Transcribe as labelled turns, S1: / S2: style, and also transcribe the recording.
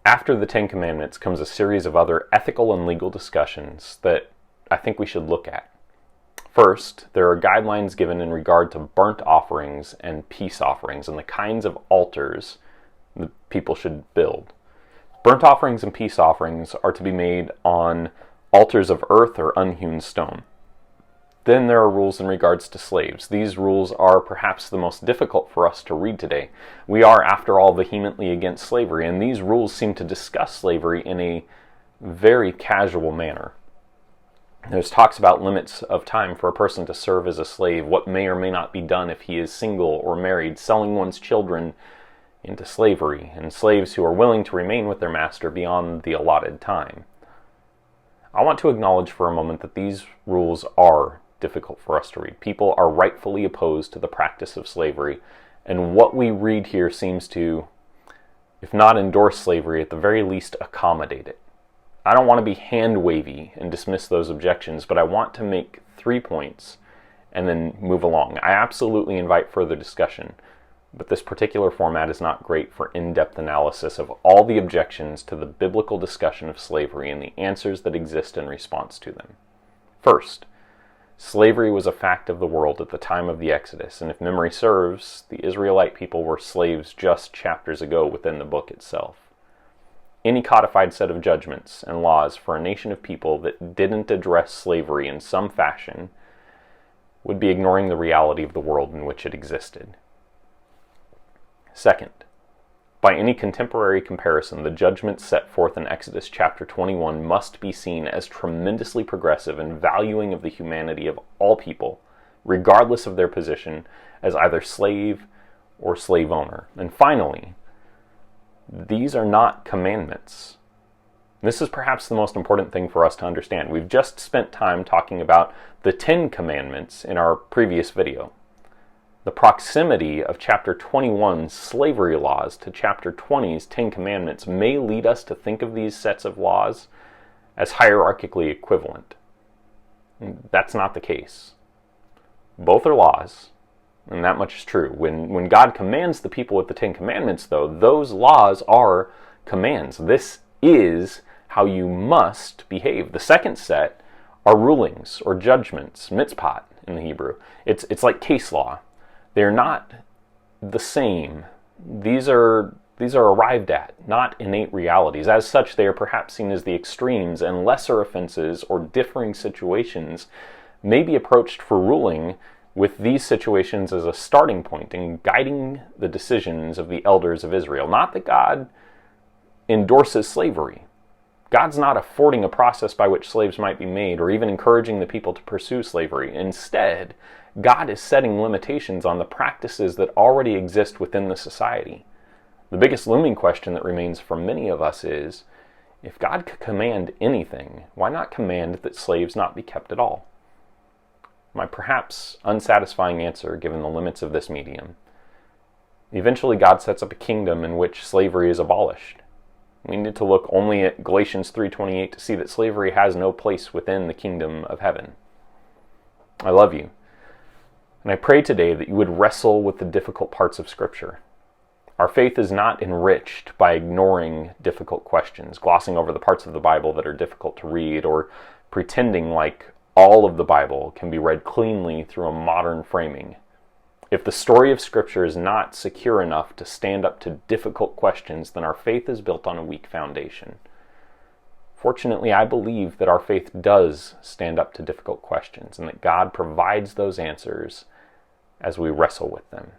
S1: After the Ten Commandments comes a series of other ethical and legal discussions that I think we should look at. First, there are guidelines given in regard to burnt offerings and peace offerings and the kinds of altars that people should build. Burnt offerings and peace offerings are to be made on altars of earth or unhewn stone. Then there are rules in regards to slaves. These rules are perhaps the most difficult for us to read today. We are, after all, vehemently against slavery, and these rules seem to discuss slavery in a very casual manner. There's talks about limits of time for a person to serve as a slave, what may or may not be done if he is single or married, selling one's children into slavery, and slaves who are willing to remain with their master beyond the allotted time. I want to acknowledge for a moment that these rules are difficult for us to read. People are rightfully opposed to the practice of slavery, and what we read here seems to, if not endorse slavery, at the very least accommodate it. I don't want to be hand-wavy and dismiss those objections, but I want to make 3 points and then move along. I absolutely invite further discussion, but this particular format is not great for in-depth analysis of all the objections to the biblical discussion of slavery and the answers that exist in response to them. First, slavery was a fact of the world at the time of the Exodus, and if memory serves, the Israelite people were slaves just chapters ago within the book itself. Any codified set of judgments and laws for a nation of people that didn't address slavery in some fashion would be ignoring the reality of the world in which it existed. Second, by any contemporary comparison, the judgments set forth in Exodus chapter 21 must be seen as tremendously progressive and valuing of the humanity of all people, regardless of their position as either slave or slave owner. And finally, these are not commandments. This is perhaps the most important thing for us to understand. We've just spent time talking about the 10 Commandments in our previous video. The proximity of chapter 21's slavery laws to chapter 20's 10 Commandments may lead us to think of these sets of laws as hierarchically equivalent. That's not the case. Both are laws, and that much is true. When God commands the people with the 10 Commandments, though, those laws are commands. This is how you must behave. The second set are rulings or judgments, mitzvot in the Hebrew. It's like case law. They're not the same. These are arrived at, not innate realities. As such, they are perhaps seen as the extremes, and lesser offenses or differing situations may be approached for ruling with these situations as a starting point in guiding the decisions of the elders of Israel. Not that God endorses slavery. God's not affording a process by which slaves might be made or even encouraging the people to pursue slavery. Instead, God is setting limitations on the practices that already exist within the society. The biggest looming question that remains for many of us is, if God could command anything, why not command that slaves not be kept at all? My perhaps unsatisfying answer, given the limits of this medium, eventually God sets up a kingdom in which slavery is abolished. We need to look only at Galatians 3:28 to see that slavery has no place within the kingdom of heaven. I love you, and I pray today that you would wrestle with the difficult parts of Scripture. Our faith is not enriched by ignoring difficult questions, glossing over the parts of the Bible that are difficult to read, or pretending like all of the Bible can be read cleanly through a modern framing. If the story of Scripture is not secure enough to stand up to difficult questions, then our faith is built on a weak foundation. Fortunately, I believe that our faith does stand up to difficult questions and that God provides those answers as we wrestle with them.